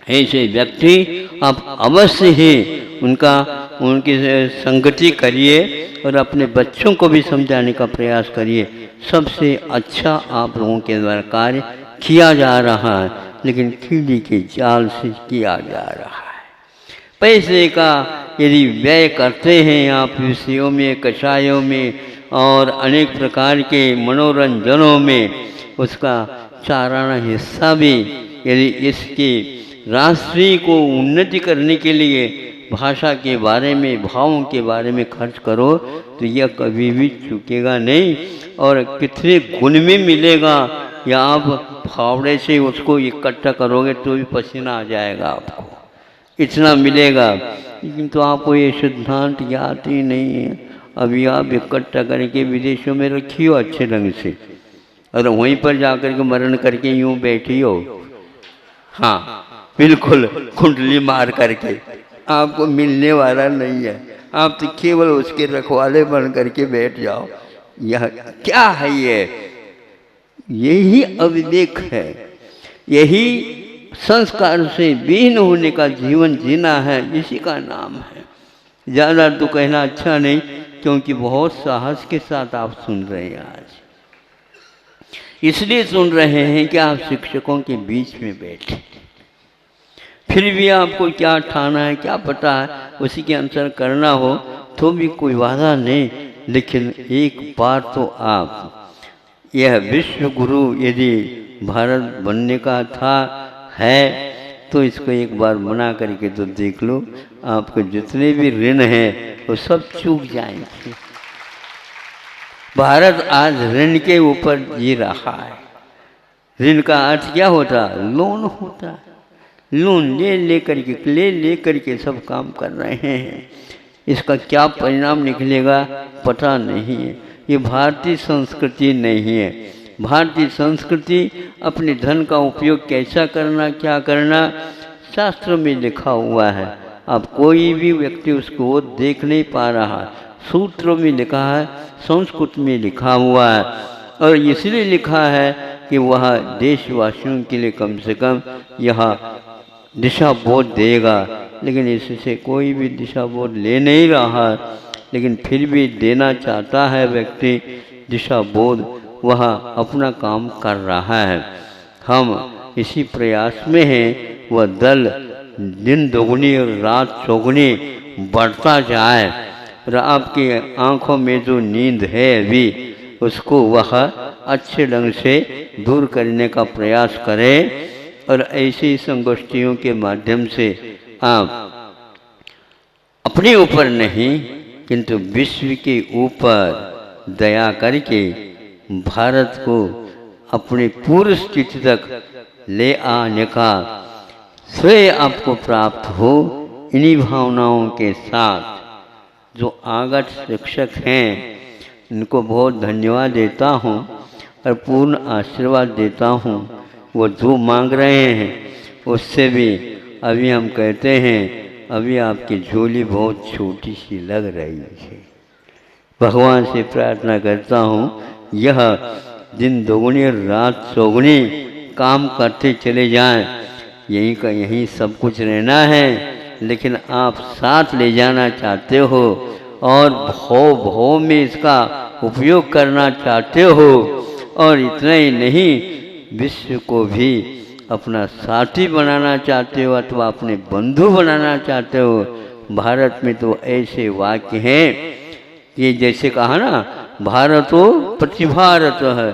ऐसे व्यक्ति आप अवश्य ही उनकी संगति करिए और अपने बच्चों को भी समझाने का प्रयास करिए। सबसे अच्छा आप लोगों के द्वारा कार्य किया जा रहा है, लेकिन कीड़ी के जाल से किया जा रहा है। पैसे का यदि व्यय करते हैं आप विषयों में, कषायों में और अनेक प्रकार के मनोरंजनों में, उसका चाराना हिस्सा भी यदि इसकी राष्ट्रीय को उन्नति करने के लिए भाषा के बारे में, भावों के बारे में खर्च करो तो यह कभी भी चूकेगा नहीं। और कितने गुण में मिलेगा, या आप फावड़े से उसको इकट्ठा करोगे तो भी पसीना आ जाएगा आपको, इतना मिलेगा। लेकिन तो आपको ये सिद्धांत याद ही नहीं है। अभी आप इकट्ठा करके विदेशों में रखियो अच्छे ढंग से, और वहीं पर जाकर के मरण करके यूं बैठी हो, हाँ बिल्कुल कुंडली मार करके, आपको मिलने वाला नहीं है। आप तो केवल उसके रखवाले बन करके बैठ जाओ। यह क्या है? यही अविवेक है, यही संस्कार से विहीन होने का जीवन जीना है, इसी का नाम है। ज़्यादा तो कहना अच्छा नहीं, क्योंकि बहुत साहस के साथ आप सुन रहे हैं। आज इसलिए सुन रहे हैं कि आप शिक्षकों के बीच में बैठे, फिर भी आपको क्या ठाना है क्या पता है, उसी के अनुसार करना हो तो भी कोई वादा नहीं। लेकिन एक बार तो आप, यह विश्व गुरु यदि भारत बनने का था है तो इसको एक बार मना करके तो देख लो, आपके जितने भी ऋण हैं वो सब चूक जाएंगे। भारत आज ऋण के ऊपर जी रहा है। ऋण का अर्थ क्या होता? लोन होता है। लोन ले करके सब काम कर रहे हैं। इसका क्या परिणाम निकलेगा पता नहीं है। ये भारतीय संस्कृति नहीं है। भारतीय संस्कृति अपने धन का उपयोग कैसा करना, क्या करना, शास्त्रों में लिखा हुआ है। अब कोई भी व्यक्ति उसको देख नहीं पा रहा। सूत्रों में लिखा है, संस्कृत में लिखा हुआ है, और इसलिए लिखा है कि वह देशवासियों के लिए कम से कम यह दिशा बोध देगा। लेकिन इससे कोई भी दिशा बोध ले नहीं रहा, लेकिन फिर भी देना चाहता है व्यक्ति दिशा बोध, वह अपना काम कर रहा है। हम इसी प्रयास में हैं वह दल दिन दोगुनी और रात चौगुनी बढ़ता जाए, और आपकी आंखों में जो नींद है अभी उसको वह अच्छे ढंग से दूर करने का प्रयास करें। और ऐसी संगोष्ठियों के माध्यम से आप अपने ऊपर नहीं किंतु विश्व के ऊपर दया करके भारत को अपनी पूर्व स्थिति तक ले आने का श्रेय आपको प्राप्त हो। इन्हीं भावनाओं के साथ जो आगत शिक्षक हैं इनको बहुत धन्यवाद देता हूँ और पूर्ण आशीर्वाद देता हूँ। वो जो मांग रहे हैं उससे भी अभी हम कहते हैं अभी आपकी झोली बहुत छोटी सी लग रही है। भगवान से प्रार्थना करता हूँ यह दिन दोगुनी और रात चौगुनी काम करते चले जाएं। यहीं का यहीं सब कुछ रहना है, लेकिन आप साथ ले जाना चाहते हो और भव में इसका उपयोग करना चाहते हो। और इतना ही नहीं, विश्व को भी अपना साथी बनाना चाहते हो अथवा अपने बंधु बनाना चाहते हो। भारत में तो ऐसे वाक्य हैं कि जैसे कहा ना, भारतो प्रतिभारत है,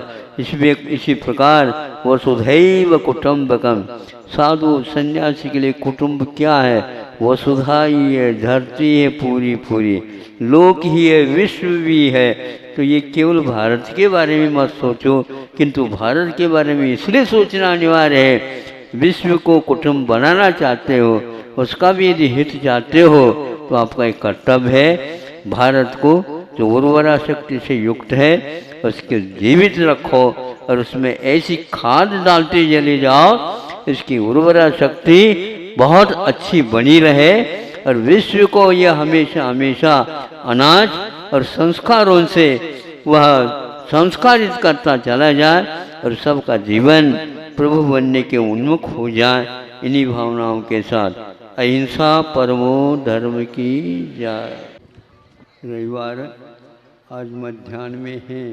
इसी प्रकार वसुधैव कुटुंबकम। साधु सन्यासी के लिए कुटुंब क्या है? वसुधा ही है, धरती है पूरी पूरी, लोक ही है, विश्व भी है। तो ये केवल भारत के बारे में मत सोचो, किंतु भारत के बारे में इसलिए सोचना अनिवार्य है। विश्व को कुटुंब बनाना चाहते हो, उसका भी यदि हित चाहते हो तो आपका एक कर्तव्य है भारत को जो उर्वरा शक्ति से युक्त है उसके जीवित रखो और उसमें ऐसी खाद डालते चले जाओ इसकी उर्वरा शक्ति बहुत अच्छी बनी रहे और विश्व को यह हमेशा हमेशा अनाज और संस्कारों से वह संस्कारित करता चला जाए और सबका जीवन प्रभु बनने के उन्मुख हो जाए। इन्हीं भावनाओं के साथ अहिंसा परमो धर्म की जय। रविवार आज मध्याह्न में है,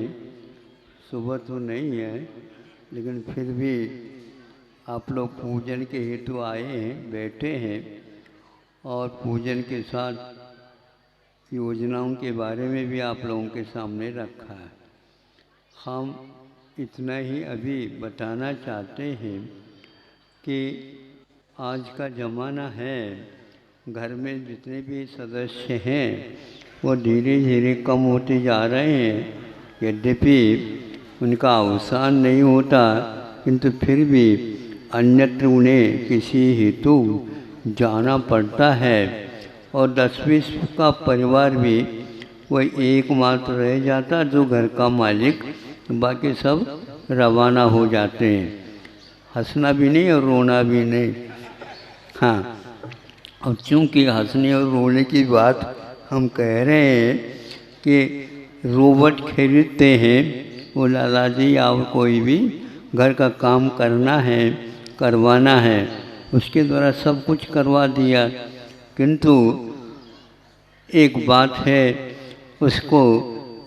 सुबह तो नहीं है, लेकिन फिर भी आप लोग पूजन के हेतु आए हैं, बैठे हैं और पूजन के साथ योजनाओं के बारे में भी आप लोगों के सामने रखा है। हम इतना ही अभी बताना चाहते हैं कि आज का ज़माना है, घर में जितने भी सदस्य हैं वो धीरे धीरे कम होते जा रहे हैं। यद्यपि उनका अवसान नहीं होता, किंतु फिर भी अन्यत्र उन्हें किसी हेतु जाना पड़ता है और 10-20 का परिवार भी वही एकमात्र रह जाता जो घर का मालिक, बाकी सब रवाना हो जाते हैं। हंसना भी नहीं और रोना भी नहीं। हाँ, और चूँकि हंसने और रोने की बात हम कह रहे हैं कि रोबोट खरीदते हैं, वो लाला जी या कोई भी घर का काम करना है, करवाना है, उसके द्वारा सब कुछ करवा दिया, किंतु एक बात है, उसको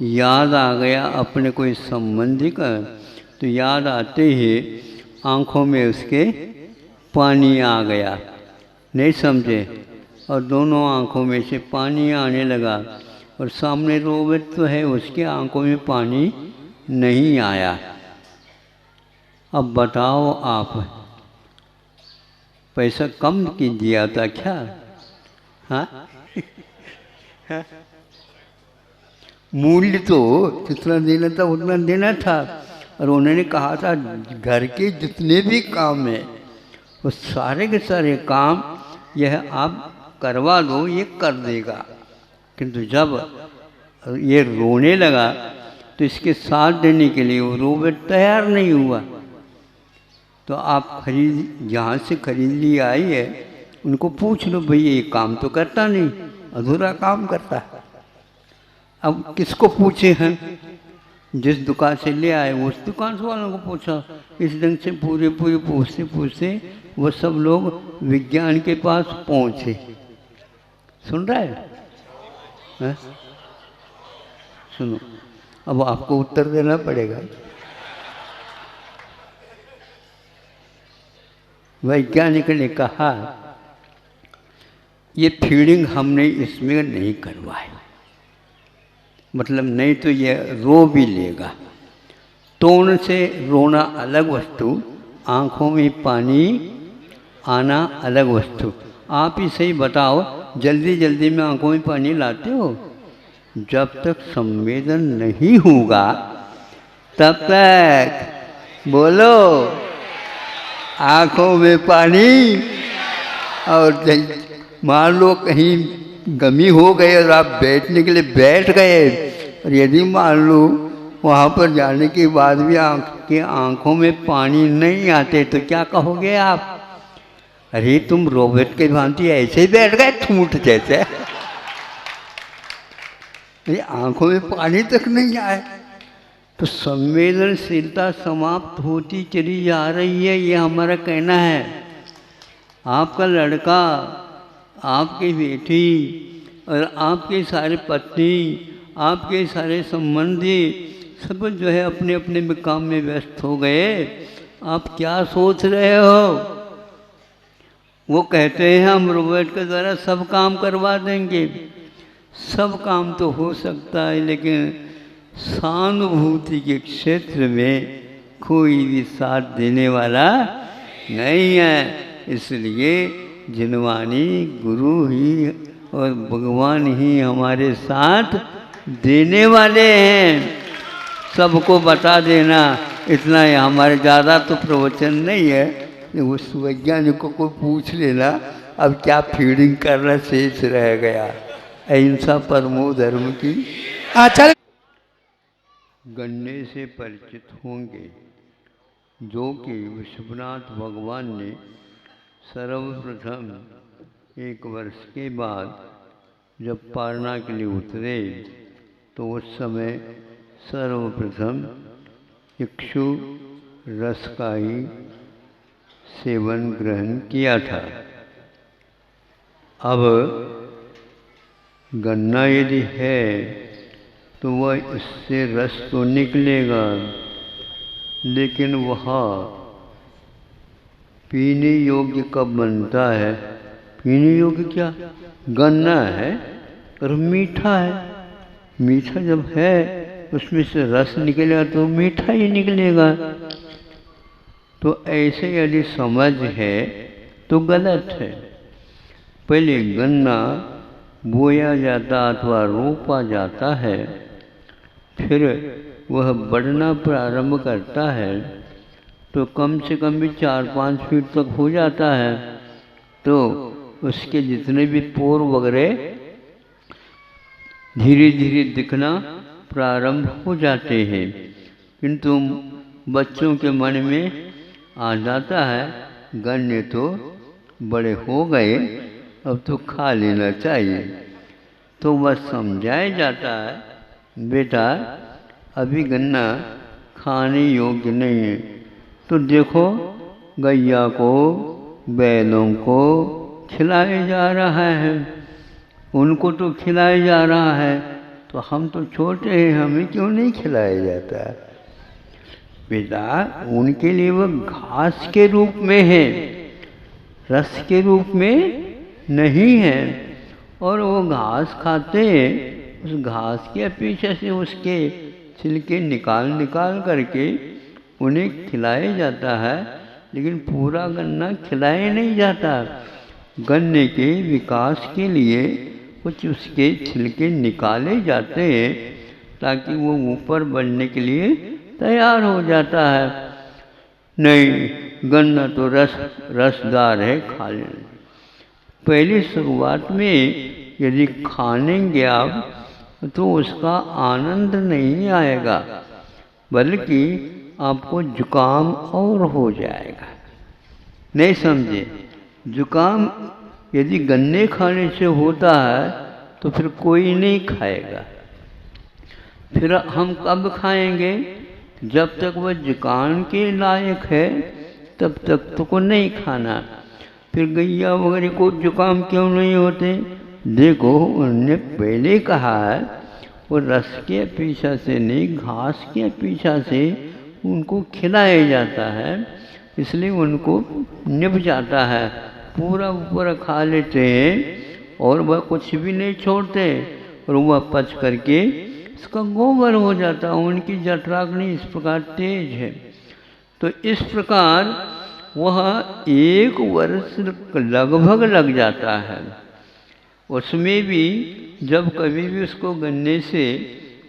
याद आ गया अपने कोई संबंधी का, तो याद आते ही आँखों में उसके पानी आ गया, नहीं समझे, और दोनों आँखों में से पानी आने लगा और सामने रोबोट तो है, उसके आँखों में पानी नहीं आया। अब बताओ आप, पैसा कम की दिया था क्या? हाँ मूल्य तो जितना देना था उतना देना था, और उन्होंने कहा था घर के जितने भी काम हैं वो सारे के सारे काम यह आप करवा दो, ये कर देगा। किंतु जब ये रोने लगा तो इसके साथ देने के लिए वो रोबोट तैयार नहीं हुआ। तो आप जहाँ से खरीद ली आई है उनको पूछ लो, भैया ये काम तो करता नहीं, अधूरा काम करता है। अब किसको पूछे हैं? जिस दुकान से ले आए उस दुकान से वालों को पूछा। इस ढंग से पूरे पूछते पूछते वो सब लोग विज्ञान के पास पहुँचे। सुन रहा है? सुनो, अब आपको उत्तर देना पड़ेगा। वैज्ञानिक ने कहा ये फीडिंग हमने इसमें नहीं करवाई, मतलब नहीं तो ये रो भी लेगा। टोन से रोना अलग वस्तु, आँखों में पानी आना अलग वस्तु। आप ही सही बताओ, जल्दी जल्दी में आँखों में पानी लाते हो? जब तक संवेदन नहीं होगा तब तक बोलो आँखों में पानी। और मान लो कहीं गमी हो गई और आप बैठने के लिए बैठ गए, और यदि मान लो वहाँ पर जाने के बाद भी आपके आँखों में पानी नहीं आते तो क्या कहोगे आप? अरे तुम रोबोट के भांति ऐसे ही बैठ गए ठूंठ जैसे। ये आँखों में पानी तक नहीं आए तो संवेदनशीलता समाप्त होती चली जा रही है, ये हमारा कहना है। आपका लड़का, आपकी बेटी और आपके सारे पत्नी, आपके सारे संबंधी सब जो है अपने अपने काम में व्यस्त हो गए। आप क्या सोच रहे हो? वो कहते हैं हम रोबोट के द्वारा सब काम करवा देंगे। सब काम तो हो सकता है, लेकिन सहानुभूति के क्षेत्र में कोई भी साथ देने वाला नहीं है। इसलिए जिनवानी गुरु ही और भगवान ही हमारे साथ देने वाले हैं। सबको बता देना इतना ही, हमारे ज़्यादा तो प्रवचन नहीं है। उस वैज्ञानिकों को पूछ लेना अब क्या फीडिंग करना शेष रह गया। अहिंसा परमो धर्म की। अच्छा, गन्ने से परिचित होंगे, जो कि विश्वनाथ भगवान ने सर्वप्रथम 1 वर्ष के बाद जब पारना के लिए उतरे तो उस समय सर्वप्रथम इक्षु रस का ही सेवन ग्रहण किया था। अब गन्ना यदि है तो वह इससे रस तो निकलेगा, लेकिन वह पीने योग्य कब बनता है? पीने योग्य क्या, गन्ना है और मीठा है। मीठा जब है उसमें से रस निकलेगा तो मीठा ही निकलेगा। तो ऐसे यदि समझ है तो गलत है। पहले गन्ना बोया जाता अथवा रोपा जाता है, फिर वह बढ़ना प्रारंभ करता है तो कम से कम भी 4-5 फीट तक हो जाता है। तो उसके जितने भी पोर वगैरह धीरे धीरे दिखना प्रारंभ हो जाते हैं, किंतु बच्चों के मन में आ जाता है गन्ने तो बड़े हो गए, अब तो खा लेना चाहिए। तो वह समझाया जाता है, बेटा अभी गन्ना खाने योग्य नहीं है। तो देखो गैया को, बैलों को खिलाया जा रहा है, उनको तो खिलाया जा रहा है, तो हम तो छोटे हैं, हमें क्यों नहीं खिलाया जाता? बेटा उनके लिए वह घास के रूप में है, रस के रूप में नहीं है। और वो घास खाते हैं, उस घास के पीछे से उसके छिलके निकाल करके उन्हें खिलाया जाता है, लेकिन पूरा गन्ना खिलाया नहीं जाता। गन्ने के विकास के लिए कुछ उसके छिलके निकाले जाते हैं ताकि वो ऊपर बढ़ने के लिए तैयार हो जाता है। नहीं, गन्ना तो रसदार है, खा लेना। पहली शुरुआत में यदि खानेंगे आप तो उसका आनंद नहीं आएगा, बल्कि आपको जुकाम और हो जाएगा। नहीं समझे? जुकाम यदि गन्ने खाने से होता है तो फिर कोई नहीं खाएगा। फिर हम कब खाएंगे? जब तक वह जुकाम के लायक है तब तक तो को नहीं खाना। फिर गैया वगैरह को जुकाम क्यों नहीं होते? देखो उन्होंने पहले कहा है वो रस के पीछा से नहीं, घास के पीछा से उनको खिलाया जाता है, इसलिए उनको निभ जाता है, पूरा ऊपर खा लेते हैं और वह कुछ भी नहीं छोड़ते, और वह पच करके इसका गोबर हो जाता है। उनकी जठराग्नि इस प्रकार तेज है। तो इस प्रकार वह 1 वर्ष लगभग लग जाता है। उसमें भी जब कभी भी उसको गन्ने से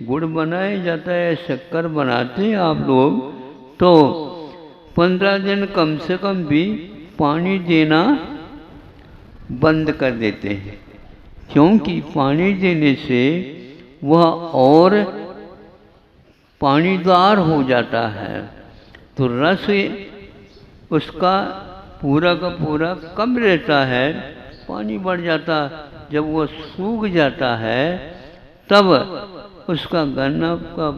गुड़ बनाया जाता है, शक्कर बनाते हैं आप लोग, तो 15 दिन कम से कम भी पानी देना बंद कर देते हैं, क्योंकि पानी देने से वह और पानीदार हो जाता है, तो रस उसका पूरा का पूरा कम रहता है, पानी बढ़ जाता। जब वह सूख जाता है तब उसका गन्ना का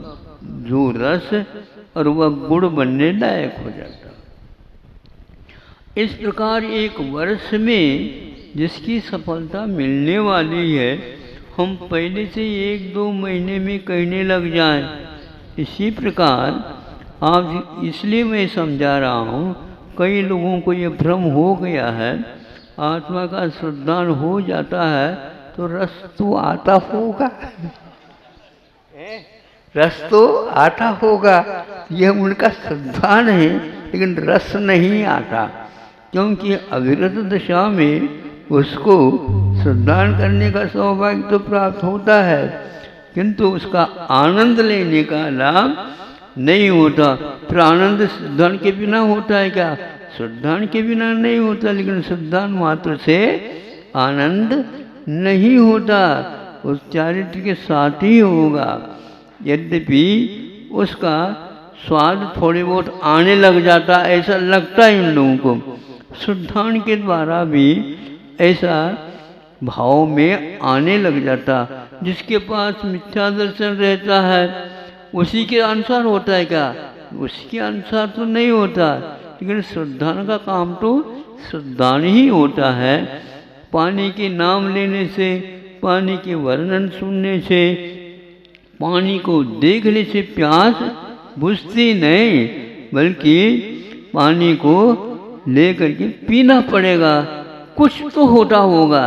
जो रस और वह गुड़ बनने लायक हो जाता। इस प्रकार 1 वर्ष में जिसकी सफलता मिलने वाली है, हम पहले से 1-2 महीने में कहने लग जाएं। इसी प्रकार आज इसलिए मैं समझा रहा हूँ, कई लोगों को ये भ्रम हो गया है, आत्मा का श्रद्धान हो जाता है तो रस तो आता होगा, रस तो आता होगा, यह उनका श्रद्धान है, लेकिन रस नहीं आता, क्योंकि अविरत दशा में उसको श्रद्धान करने का सौभाग्य तो प्राप्त होता है, किंतु उसका आनंद लेने का लाभ नहीं होता। फिर आनंद श्रद्धान के बिना होता है क्या? श्रद्धान के बिना नहीं होता, लेकिन श्रद्धान मात्र से आनंद नहीं होता, उस चारित्र के साथ ही होगा। यद्यपि उसका स्वाद थोड़े बहुत आने लग जाता, ऐसा लगता है इन लोगों को। श्रद्धान के द्वारा भी ऐसा भाव में आने लग जाता। जिसके पास मिथ्या दर्शन रहता है उसी के अनुसार होता है क्या? उसके अनुसार तो नहीं होता, लेकिन श्रद्धान का काम तो श्रद्धान ही होता है। पानी के नाम लेने से, पानी के वर्णन सुनने से, पानी को देखने से प्यास बुझती नहीं, बल्कि पानी को लेकर के पीना पड़ेगा। कुछ तो होता होगा,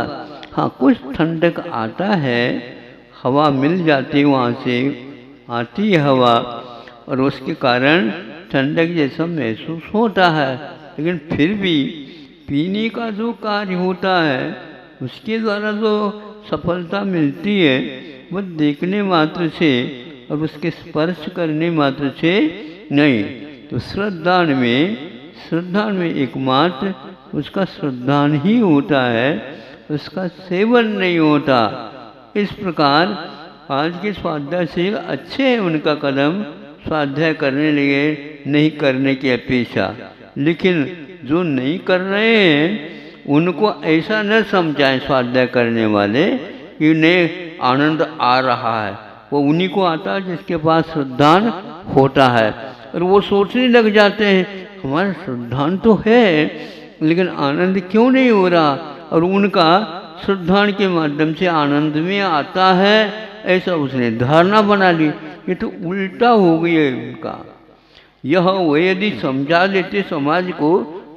हाँ कुछ ठंडक आता है, हवा मिल जाती है, वहाँ से आती है हवा और उसके कारण ठंडक जैसा महसूस होता है। लेकिन फिर भी पीने का जो कार्य होता है उसके द्वारा जो सफलता मिलती है वो देखने मात्र से और उसके स्पर्श करने मात्र से नहीं। तो श्रद्धान में एकमात्र उसका श्रद्धान ही होता है, उसका सेवन नहीं होता। इस प्रकार आज के स्वाध्यायशील अच्छे हैं, उनका कदम स्वाध्याय करने लगे नहीं करने की अपेक्षा। लेकिन जो नहीं कर रहे हैं उनको ऐसा न समझाएं स्वाध्याय करने वाले कि उन्हें आनंद आ रहा है। वो उन्हीं को आता है जिसके पास श्रद्धान होता है, और वो सोचने लग जाते हैं हमारा श्रद्धान तो है लेकिन आनंद क्यों नहीं हो रहा, और उनका श्रद्धान के माध्यम से आनंद में आता है, ऐसा उसने धारणा बना ली। ये तो उल्टा हो गई है उनका। यह वो यदि समझा देते समाज को,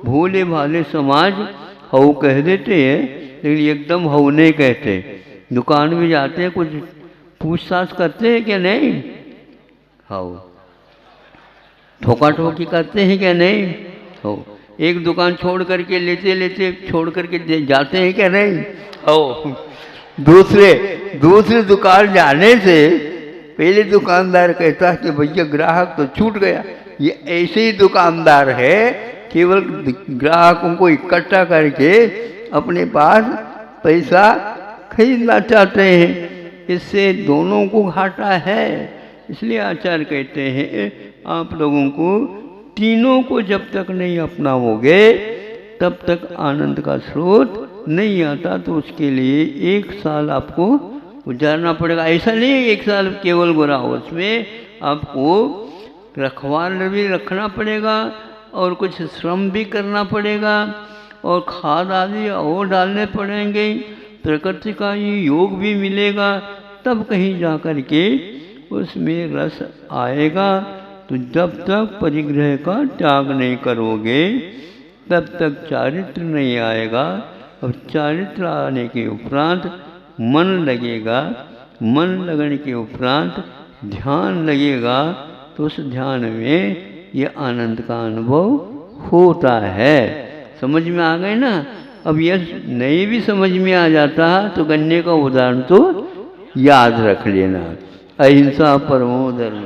भोले भाले समाज हऊ कह देते हैं, लेकिन एकदम हऊ नहीं कहते। दुकान में जाते हैं, कुछ पूछताछ करते हैं क्या नहीं, हऊ ठोका ठोकी करते हैं क्या नहीं, हो एक दुकान छोड़ करके लेते छोड़ करके जाते हैं क्या नहीं, हो दूसरे दुकान जाने से पहले दुकानदार कहता है कि भैया ग्राहक तो छूट गया। ये ऐसे ही दुकानदार है, केवल ग्राहकों को इकट्ठा करके अपने पास पैसा खरीदना चाहते हैं, इससे दोनों को घाटा है। इसलिए आचार्य कहते हैं आप लोगों को तीनों को जब तक नहीं अपनाओगे तब तक आनंद का स्रोत नहीं आता। तो उसके लिए 1 साल आपको गुजारना पड़ेगा। ऐसा नहीं है 1 साल केवल गोरा हो, उसमें आपको रखवाल भी रखना पड़ेगा और कुछ श्रम भी करना पड़ेगा और खाद आदि और डालने पड़ेंगे, प्रकृति का ये योग भी मिलेगा, तब कहीं जा कर के उसमें रस आएगा। तो जब तक परिग्रह का त्याग नहीं करोगे तब तक चारित्र नहीं आएगा, और चारित्र आने के उपरांत मन लगेगा, मन लगने के उपरांत ध्यान लगेगा, तो उस ध्यान में ये आनंद का अनुभव होता है। समझ में आ गए ना। अब यह नहीं भी समझ में आ जाता तो गन्ने का उदाहरण तो याद रख लेना। अहिंसा परमो धर्म।